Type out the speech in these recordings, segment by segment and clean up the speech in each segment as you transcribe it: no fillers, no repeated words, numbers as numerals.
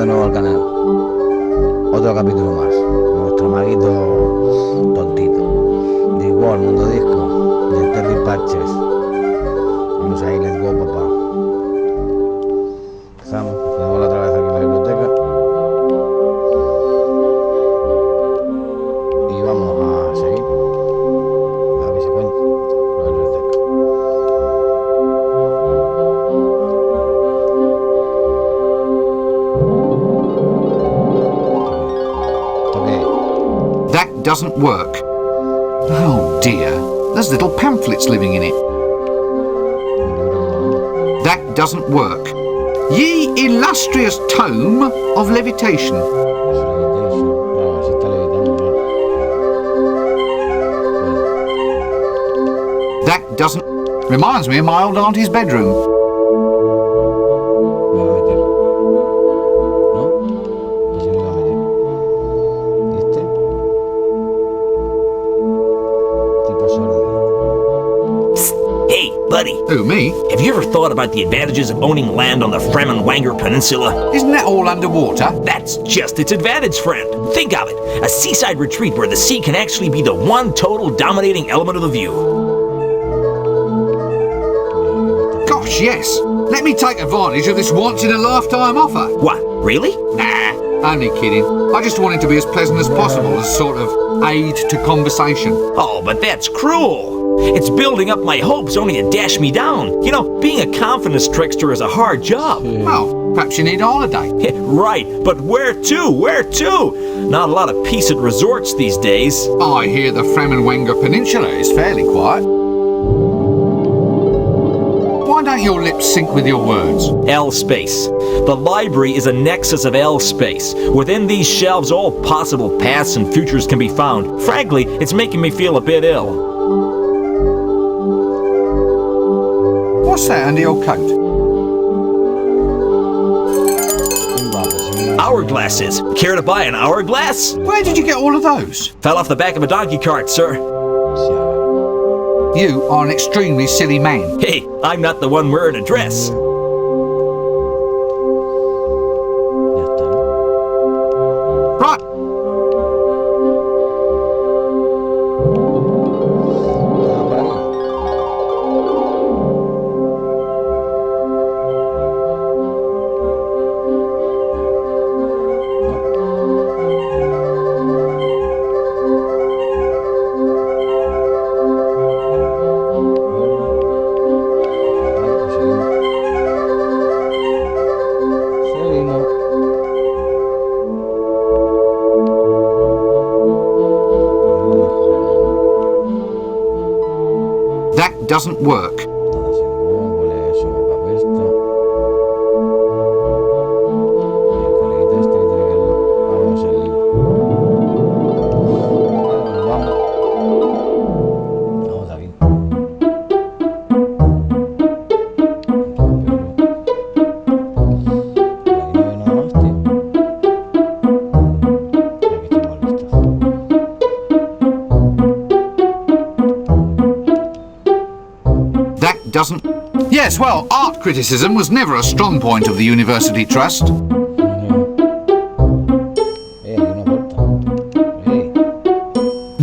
de nuevo al canal. Otro capítulo más. Nuestro maguito tontito. Discworld, Mundo Disco. De Terry Patches. Vamos ahí, let's go, papá. Empezamos. Tenemos otra vez aquí en la biblioteca. Y vamos a seguir. A ver si cuenta la biblioteca. That doesn't work. Oh dear, there's little pamphlets living in it. That doesn't work. Ye illustrious tome of levitation. That doesn't... Reminds me of my old auntie's bedroom. Buddy. Who, me? Have you ever thought about the advantages of owning land on the Fremenwanger Peninsula? Isn't that all underwater? That's just its advantage, friend. Think of it. A seaside retreat where the sea can actually be the one total dominating element of the view. Gosh, yes. Let me take advantage of this once-in-a-lifetime offer. What, really? Nah, only kidding. I just want it to be as pleasant as possible as sort of aid to conversation. Oh, but that's cruel. It's building up my hopes only to dash me down. You know, being a confidence trickster is a hard job. Well, perhaps you need a holiday. Right, but where to? Where to? Not a lot of peace at resorts these days. I hear the Fremenwanger Peninsula is fairly quiet. Why don't your lips sync with your words? L-space. The library is a nexus of L-space. Within these shelves, all possible pasts and futures can be found. Frankly, it's making me feel a bit ill. What's that under your coat? Hourglasses. Care to buy an hourglass? Where did you get all of those? Fell off the back of a donkey cart, sir. You are an extremely silly man. Hey, I'm not the one wearing a dress. Right. That doesn't work. Doesn't... Yes, well, art criticism was never a strong point of the University Trust.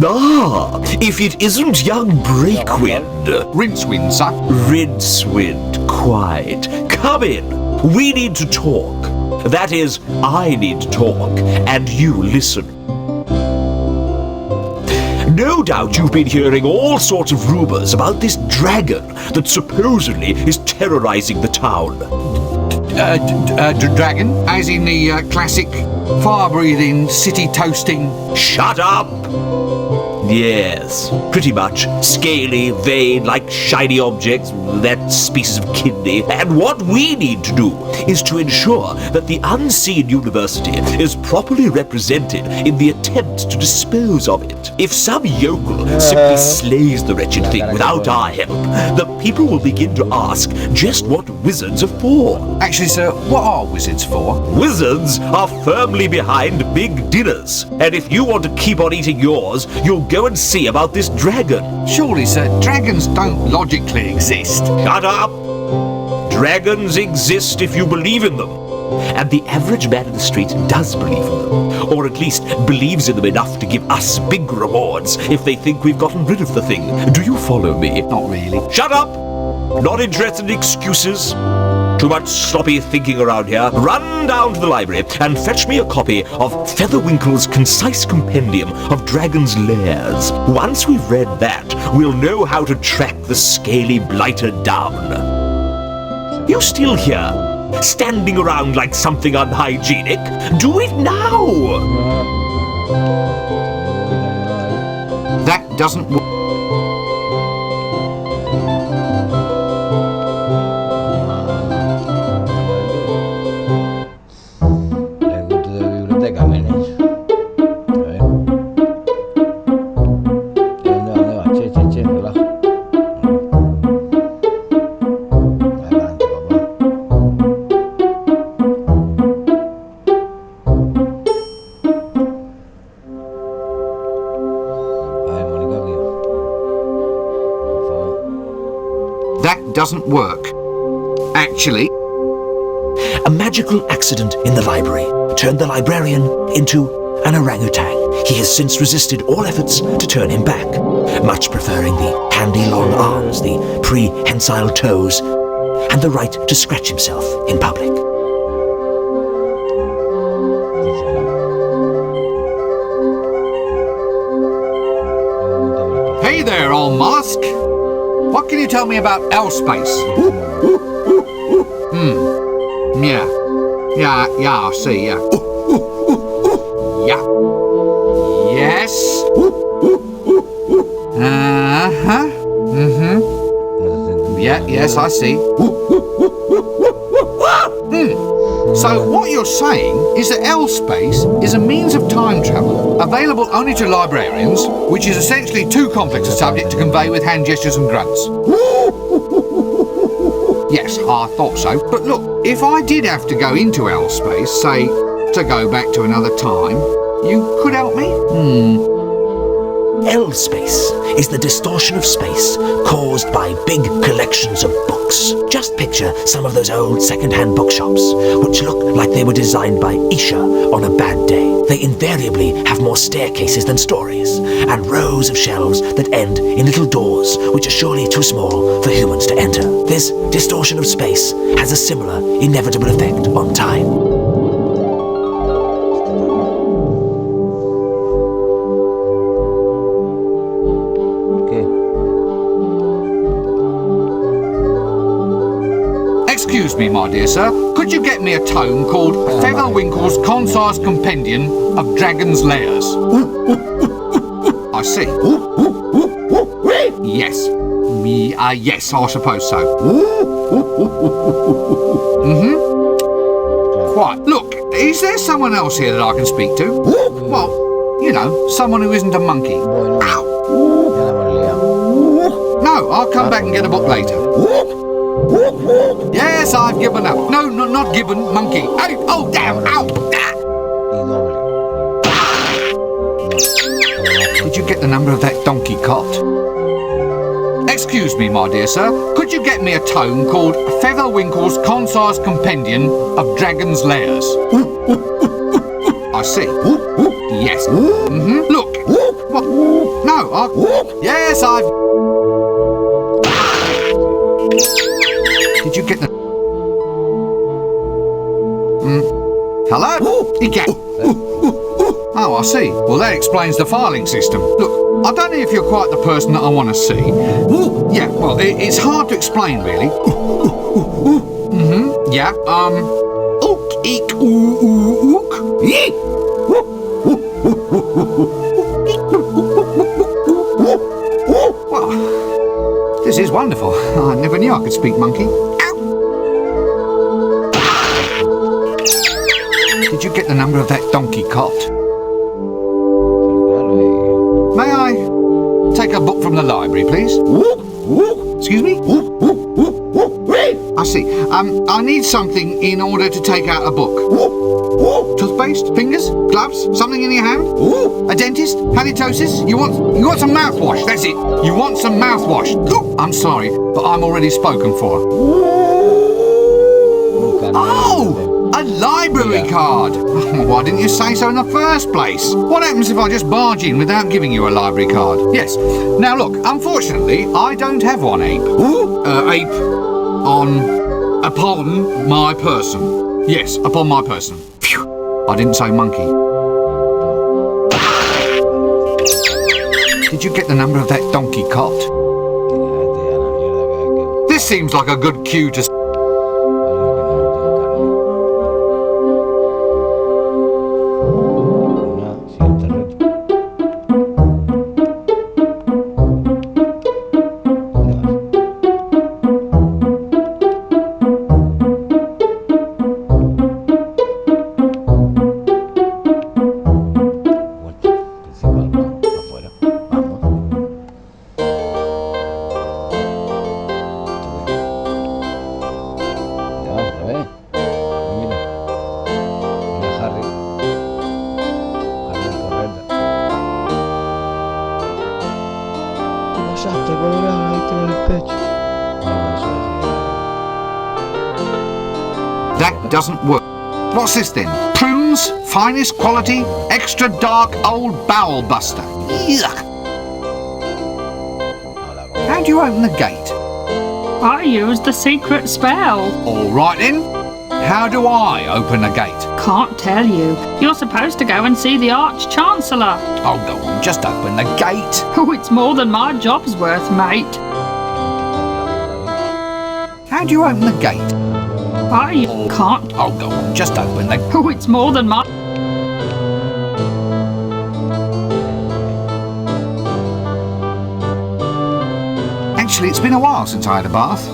Ah, if it isn't young Breakwind. Rincewind, sir. Rincewind, quite. Come in. We need to talk. That is, I need to talk, and you listen. No doubt you've been hearing all sorts of rumors about this dragon that supposedly is terrorizing the town. Dragon? As in the classic fire-breathing, city-toasting... Shut up! Yes, pretty much. Scaly, vein, like shiny objects, that species of kidney. And what we need to do is to ensure that the unseen university is properly represented in the attempt to dispose of it. If some yokel simply slays the wretched thing without our help, the people will begin to ask just what wizards are for. Actually, sir, what are wizards for? Wizards are firmly behind big dinners. And if you want to keep on eating yours, you'll go and see about this dragon. Surely, sir, dragons don't logically exist. Shut up! Dragons exist if you believe in them. And the average man in the street does believe in them, or at least believes in them enough to give us big rewards if they think we've gotten rid of the thing. Do you follow me? Not really. Shut up! Not interested in excuses. Too much sloppy thinking around here. Run down to the library and fetch me a copy of Featherwinkle's concise compendium of Dragon's Lairs. Once we've read that, we'll know how to track the scaly blighter down. You still here, standing around like something unhygienic? Do it now! That doesn't work. Doesn't work. Actually, a magical accident in the library turned the librarian into an orangutan. He has since resisted all efforts to turn him back, much preferring the handy long arms, the prehensile toes, and the right to scratch himself in public. Hey there, old mollusk. What can you tell me about L-space? Yeah, I see, yeah. Yeah. Yes. Uh-huh. Yeah, yes, I see. So what you're saying is that L-space is a means of time travel available only to librarians, which is essentially too complex a subject to convey with hand gestures and grunts. Yes, I thought so. But look, if I did have to go into L-space, say, to go back to another time, you could help me? L-space is the distortion of space caused by big collections of books. Just picture some of those old second-hand bookshops, which look like they were designed by Isha on a bad day. They invariably have more staircases than stories, and rows of shelves that end in little doors, which are surely too small for humans to enter. This distortion of space has a similar, inevitable effect on time. Excuse me, my dear sir, could you get me a tome called Featherwinkle's Concise Compendium of Dragon's Lairs? I see. Yes. Yes, I suppose so. Quite. Look, is there someone else here that I can speak to? Well, you know, someone who isn't a monkey. Ow! No, I'll come back and get a book later. Yes, I've given up. No, not given, monkey. Oh, damn, ow! Did you get the number of that donkey cot? Excuse me, my dear sir, could you get me a tome called Featherwinkle's Concise Compendium of Dragon's Lairs? I see. Yes. Look. What? No, yes, I've... Did you get the... Hello? You get... Oh, I see. Well, that explains the filing system. Look, I don't know if you're quite the person that I want to see. Yeah, well, it's hard to explain, really. Yeah, ook, eek, ook. Well, this is wonderful. I never knew I could speak monkey. Ow! Did you get the number of that donkey cot? May I take a book from the library, please? Excuse me? I see. I need something in order to take out a book. Toothpaste? Fingers? Gloves? Something in your hand? A dentist? Halitosis? You want some mouthwash, that's it. You want some mouthwash. I'm sorry, but I'm already spoken for. Oh! A A library Yeah. card! Why didn't you say so in the first place? What happens if I just barge in without giving you a library card? Yes. Now look, unfortunately, I don't have one ape. Ooh, ape upon my person. Yes, upon my person. Phew. I didn't say monkey. Did you get the number of that donkey cot? This seems like a good cue to... That doesn't work. What's this then? Prunes? Finest quality? Extra dark old bowel buster. Yuck. How do you open the gate? I used the secret spell. All right then. How do I open the gate? Can't tell you. You're supposed to go and see the Arch-Chancellor. Oh, go on, just open the gate. Oh, it's more than my job's worth, mate. How do you open the gate? I can't. Oh, go on, just open the... Oh, it's more than my... Actually, it's been a while since I had a bath.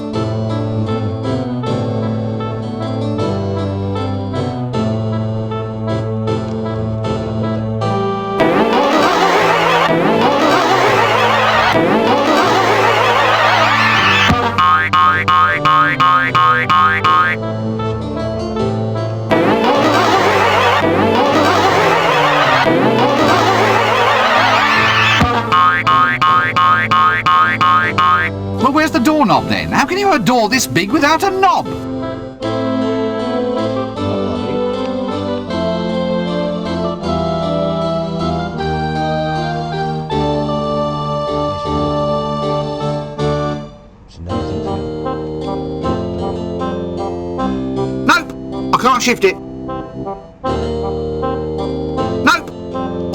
Well, where's the doorknob then? How can you have a door this big without a knob? Nope, I can't shift it. Nope.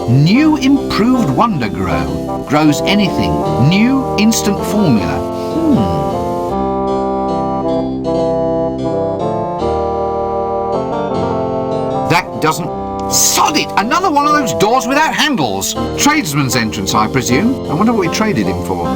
New improved Wonder Grow. Grows anything. New instant formula. That doesn't... Sod it! Another one of those doors without handles. Tradesman's entrance, I presume. I wonder what we traded him for.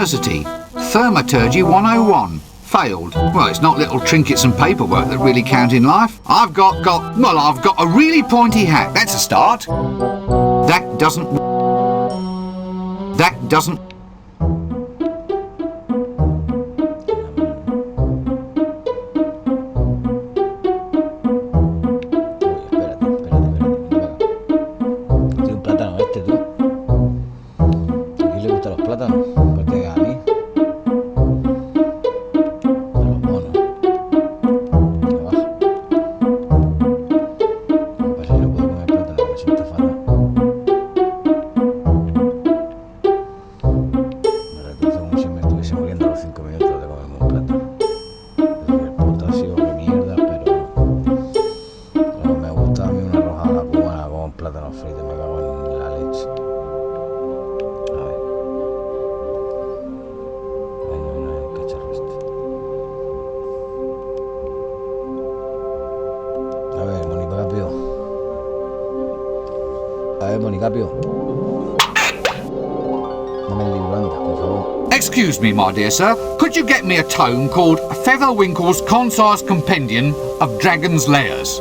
University. Thermaturgy 101. Failed. Well, it's not little trinkets and paperwork that really count in life. I've got a really pointy hat. That's a start. That doesn't... Tiene un plátano este, tú. ¿A quién le gustan los plátanos? Porque a mí. A los monos. Abajo. Lo que pasa es que no puedo comer plátano, me siento fatal. Me retraso como si me estuviese muriendo a los 5 minutos de comerme un plátano. El potasio, que mierda, pero me gusta a mí una roja a la cubana con plátano frito, me cago en la leche. A ver. Ay, no, el cacharro este. A ver, Monicapio. A ver, Monicapio. Dame el libro antes, por favor. Excuse me, my dear sir. Could you get me a tome called Featherwinkle's Concise Compendium of Dragon's Lairs?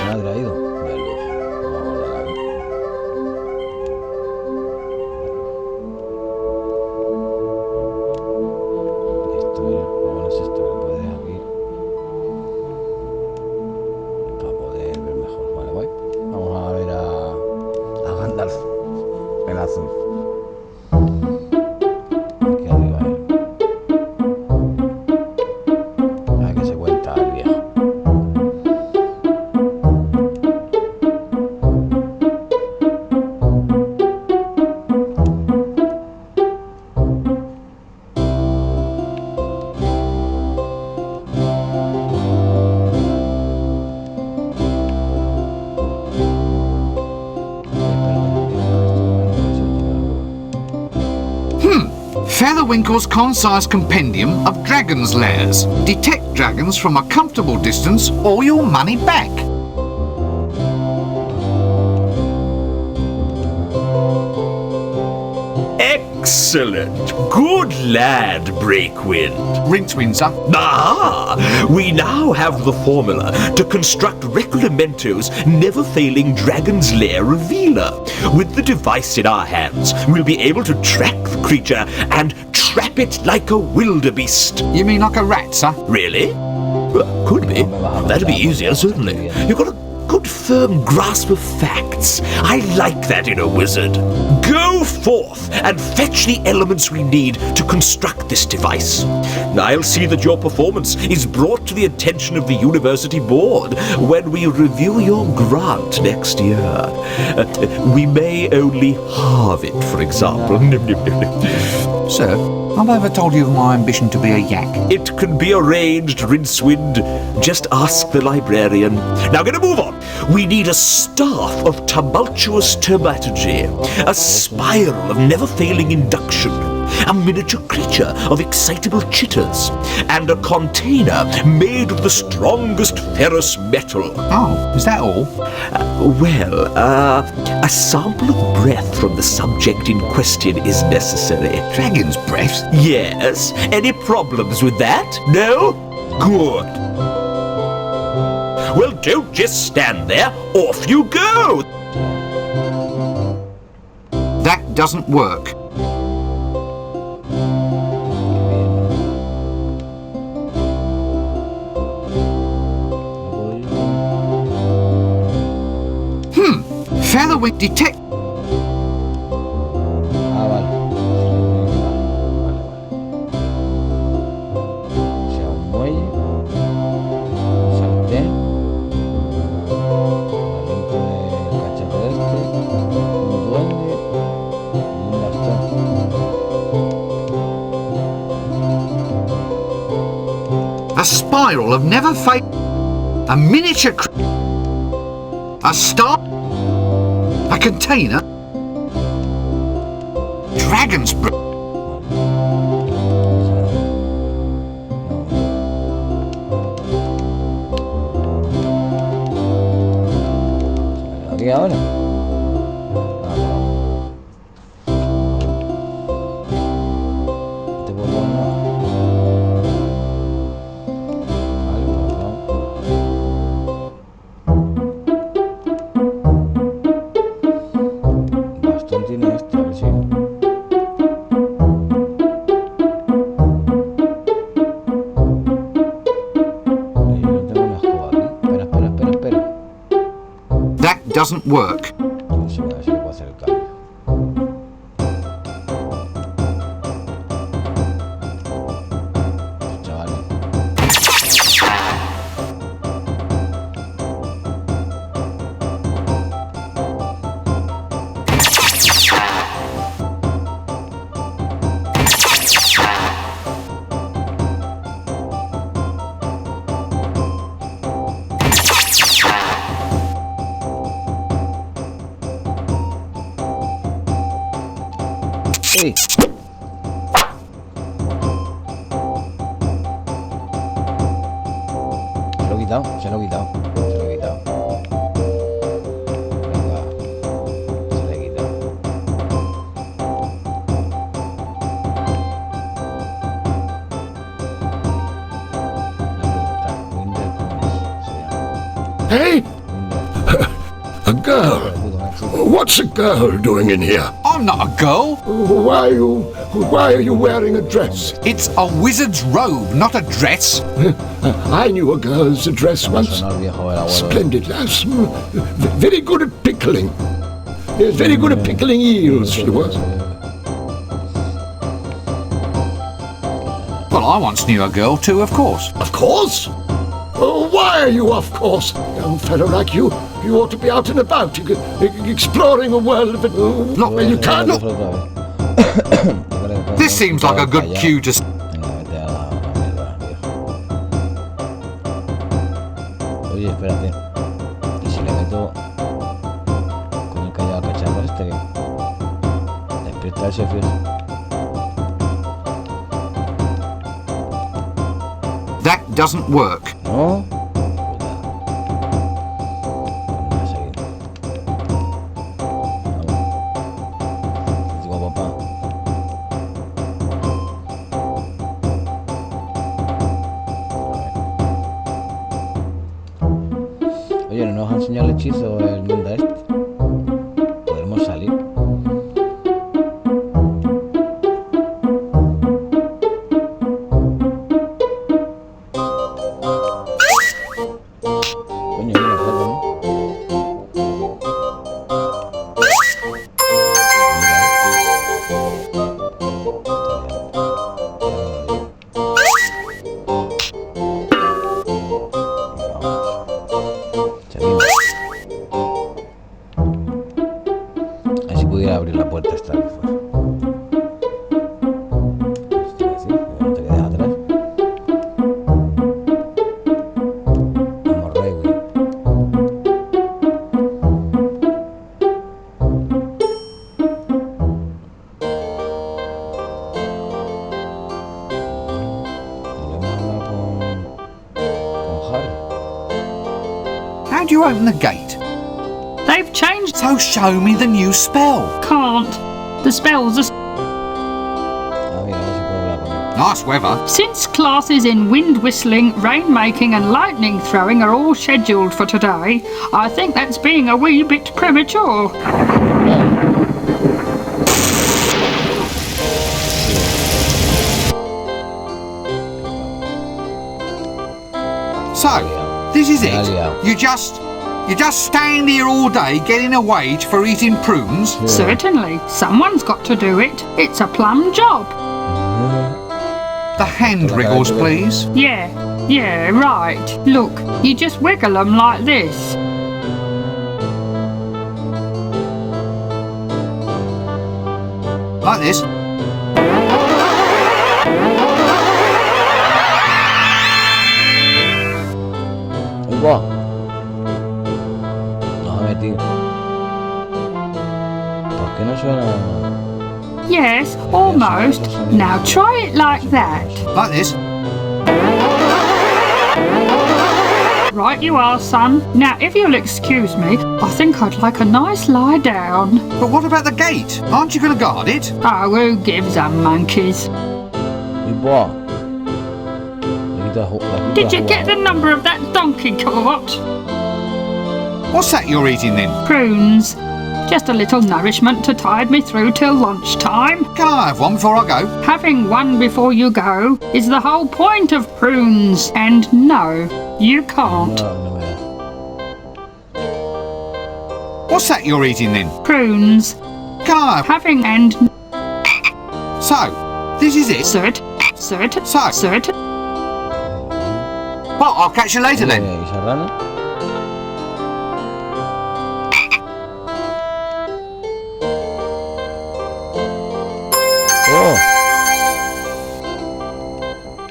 Me ha traído de luz. Vamos a guardar aquí. Esto es, lo bueno es esto que puedes abrir para poder ver mejor. Vale, guay. Vamos a ver a Gandalf, el azul. Aquí arriba él. A ver qué se cuenta el viejo. Featherwinkle's Concise Compendium of Dragon's Lairs. Detect dragons from a comfortable distance or your money back. Excellent. Good lad, Breakwind. Rincewind, sir. Ah, we now have the formula to construct Reclamento's never-failing Dragon's Lair revealer. With the device in our hands, we'll be able to track the creature and trap it like a wildebeest. You mean like a rat, sir? Really? Well, could be. That'd be easier, certainly. You've got a good firm grasp of facts. I like that in a wizard. Go forth and fetch the elements we need to construct this device. I'll see that your performance is brought to the attention of the university board when we review your grant next year. We may only halve it, for example. Sir, have I ever told you of my ambition to be a yak? It can be arranged, Rincewind. Just ask the librarian. Now, gonna move on. We need a staff of tumultuous taumaturgy, a spiral of never-failing induction, a miniature creature of excitable chitters, and a container made of the strongest ferrous metal. Oh, is that all? A sample of breath from the subject in question is necessary. Dragon's breath? Yes. Any problems with that? No? Good. Well, don't just stand there. Off you go. That doesn't work. Featherwick detect... Ah, vale. Vale. O sea, un muelle, un sartén, aliento de cacharro este, un duende y un bastón. A spiral of never fade... A miniature... A star... A container? Dragon's breath. doesn't work. No sé, a ver si le puedo hacer el cambio. Chavales. Sí. Se lo he quitado, se lo he quitado, se lo he quitado. Venga, se lo he quitado. La pregunta, Winder se llama. Hey, Winder. a girl. Puto, una chica. What's a girl doing in here? I'm not a girl. Why are you wearing a dress? It's a wizard's robe, not a dress. I knew a girl's dress once. Sonó el viejo del abuelo. Splendid lass. Very good at pickling. Yes, very good at pickling eels, she was. Well, I once knew a girl too, of course. Of course. Oh, why are you of course? Young fellow like you ought to be out and about, exploring a world of it. Look, well, you can't look. This seems like a good cue to... Venga, vete a la mierda, viejo. Oye, espérate. ¿Y si le meto con el callado cacharro este que despierta ese fiel? That doesn't work. ¿No? Puta. Vamos a seguir. Vamos. Digo, papá. Oye, ¿no nos ha enseñado el hechizo el mundo este? ¿Podremos salir? Coño, mira, claro, ¿no? A ver si pudiera abrir la puerta esta de fuera. Hostia, sí, que no te quedes atrás. Vamos, rey, güey. Podemos hablar con Harry. How do you open the gate? They've changed. So show me the new spell. Can't. The spells are... Ah, mira, a ver si puedo hablar con él. Nice weather. Since classes in wind whistling, rain making and lightning throwing are all scheduled for today, I think that's being a wee bit premature. So, this is Yeah, it. yeah. You just stand here all day getting a wage for eating prunes? Certainly. Someone's got to do it. It's a plum job. The hand wriggles, please. Yeah, right. Look, you just wiggle them like this. Like this. Ahí va. Nos ha metido. ¿Por qué no suena? Yes, almost. Now try it like that. Like this. Right you are, son. Now, if you'll excuse me, I think I'd like a nice lie down. But what about the gate? Aren't you going to guard it? Oh, who gives a monkeys? Ahí va. Did you get the number of that donkey cart? What's that you're eating then? Prunes. Just a little nourishment to tide me through till lunchtime. Can I have one before I go? Having one before you go is the whole point of prunes. And no, you can't. No, no me da. What's that you're eating then? Prunes. Can I? Having and So, this is it? cert. So? Cert. Well, I'll catch you later then. Esa rana. Oh.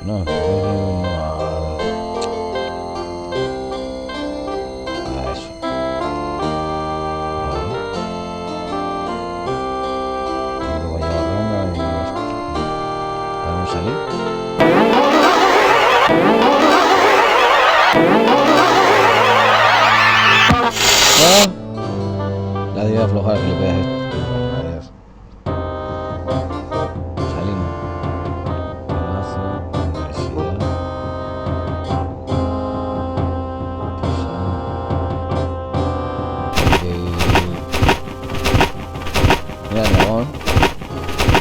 No, no. A eso. Luego ya rana y esto. ¿Podemos salir? Ah, la dio a aflojar, que le pegas esto. Adiós. Salimos. Palacio, universidad. Mira el dragón. ¿O qué?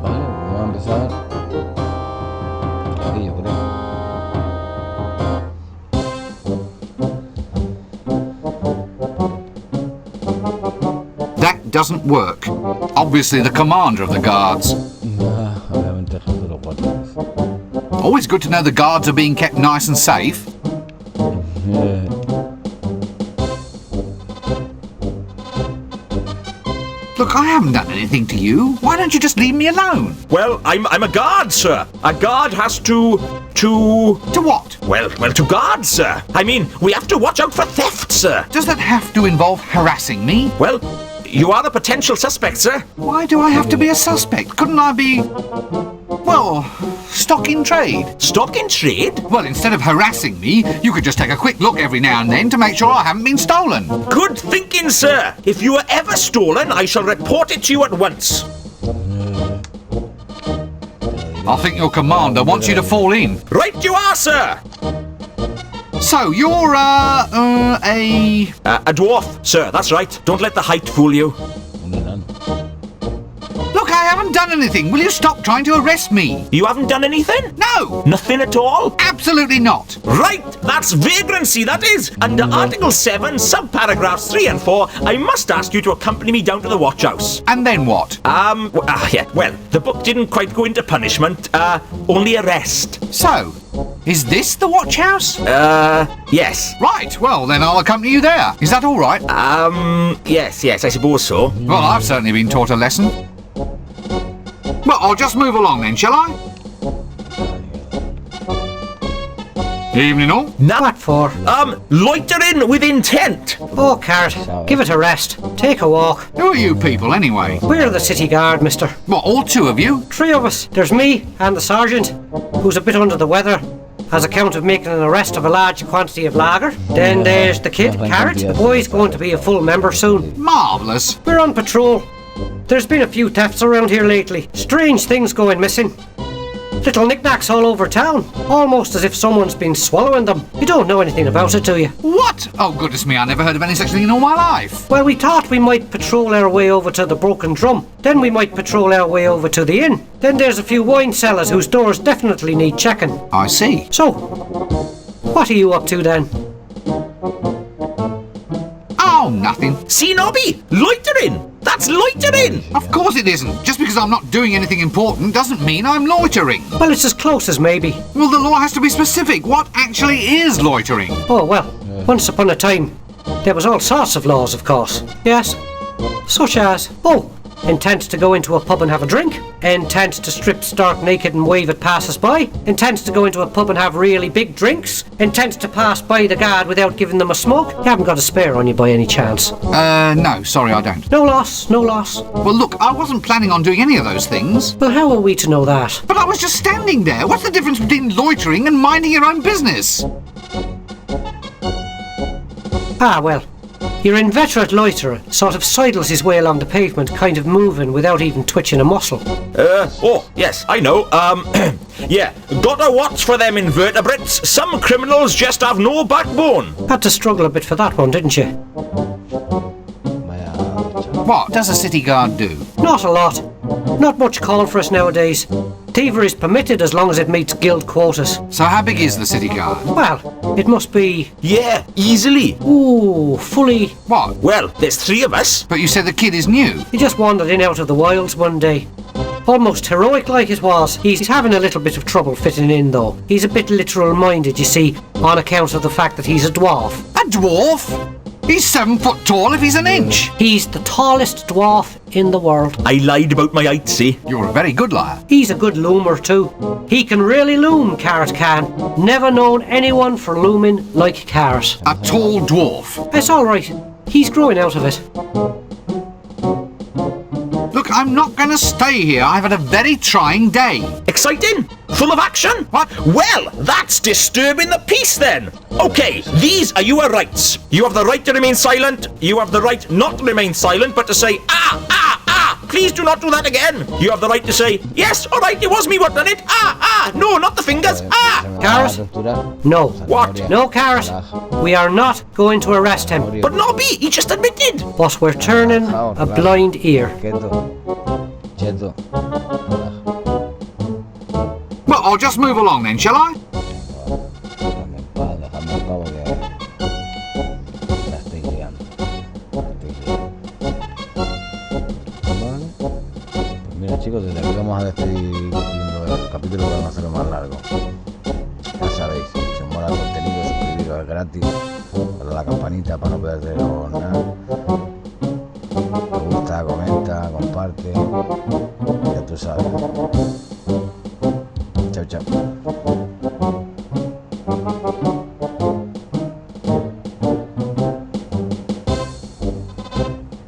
Vale, vamos a empezar. Aquí yo creo. That doesn't work. Obviously the commander of the guards. Obviamente el jefe de los guardias. Always good to know the guards are being kept nice and safe. Look, I haven't done anything to you. Why don't you just leave me alone? Well, I'm a guard, sir. A guard has to... To what? Well, to guard, sir. I mean, we have to watch out for theft, sir. Does that have to involve harassing me? Well, you are a potential suspect, sir. Why do I have to be a suspect? Couldn't I be, well, stock in trade? Stock in trade? Well, instead of harassing me, you could just take a quick look every now and then to make sure I haven't been stolen. Good thinking, sir. If you are ever stolen, I shall report it to you at once. I think your commander wants you to fall in. Right you are, sir. So, you're, a A dwarf, sir, that's right. Don't let the height fool you. Un enano. Look, I haven't done anything. Will you stop trying to arrest me? You haven't done anything? No! Nothing at all? Absolutely not. Right, that's vagrancy, that is. Under Article 7, subparagraphs 3 and 4, I must ask you to accompany me down to the watch house. And then what? Well, the book didn't quite go into punishment, only arrest. So, is this the watch house? Yes. Right, well, then I'll accompany you there. Is that all right? Yes, I suppose so. Well, I've certainly been taught a lesson. Well, I'll just move along then, shall I? Evening all. Now, What for? loitering with intent. Oh, Carrot, give it a rest. Take a walk. Who are you people, anyway? We're the city guard, mister. What, all two of you? 3 of us. There's me and the sergeant, who's a bit under the weather, as account of making an arrest of a large quantity of lager. Then there's the kid, Carrot. The boy's going to be a full member soon. Marvellous. We're on patrol. There's been a few thefts around here lately. Strange things going missing. Little knickknacks all over town, almost as if someone's been swallowing them. You don't know anything about it, do you? What? Oh, goodness me, I never heard of any such thing in all my life. Well, we thought we might patrol our way over to the Broken Drum. Then we might patrol our way over to the inn. Then there's a few wine cellars whose doors definitely need checking. I see. So, what are you up to then? Oh, nothing. See, Nobby? Loitering. That's loitering. Of course it isn't. Just because I'm not doing anything important doesn't mean I'm loitering. Well, it's as close as maybe. Well, the law has to be specific. What actually is loitering? Oh, well, once upon a time, there was all sorts of laws, of course. Yes. Such as, intent to go into a pub and have a drink, intent to strip stark naked and wave at passers-by, intent to go into a pub and have really big drinks, intent to pass by the guard without giving them a smoke. You haven't got a spare on you by any chance? No, sorry, I don't. No loss, no loss. Well, look, I wasn't planning on doing any of those things. Well, how are we to know that? But I was just standing there. What's the difference between loitering and minding your own business? Ah, well, Your inveterate loiterer sort of sidles his way along the pavement, kind of moving without even twitching a muscle. Oh, yes, I know. Yeah, gotta watch for them invertebrates. Some criminals just have no backbone. Had to struggle a bit for that one, didn't you? Vaya ducha. What does a city guard do? Not a lot. Not much call for us nowadays. Thievery is permitted as long as it meets guild quotas. So how big is the city guard? Well, it must be... Yeah, easily. Ooh, fully... What? Well, there's 3 of us. But you said the kid is new. He just wandered in out of the wilds one day. Almost heroic like it was. He's having a little bit of trouble fitting in though. He's a bit literal-minded, you see, on account of the fact that he's a dwarf. A dwarf? He's 7 foot tall if he's an inch. He's the tallest dwarf in the world. I lied about my height, see? You're a very good liar. He's a good loomer too. He can really loom, Carrot can. Never known anyone for looming like Carrot. A tall dwarf. It's alright. He's growing out of it. Look, I'm not going to stay here. I've had a very trying day. Exciting? Full of action? What? Well, that's disturbing the peace then. Okay, these are your rights. You have the right to remain silent. You have the right not to remain silent, but to say, please do not do that again. You have the right to say, yes, all right, it was me what done it. No, not the fingers. Carrot? No. What? No, Carrot. We are not going to arrest him. But Nobby, he just admitted. But we're turning a blind ear. Quieto. Cheto. Well, I'll just move along then, shall I? Déjame en paz porque la estoy liando. Vale. Pues mira chicos, desde aquí vamos a despedir el capítulo que vamos a hacerlo más largo. Ya sabéis, si os mola el contenido, suscribiros, es gratis. Dale a la campanita para no perderos nada. Te gusta, comenta, comparte. Ya tú sabes. Chao, chao.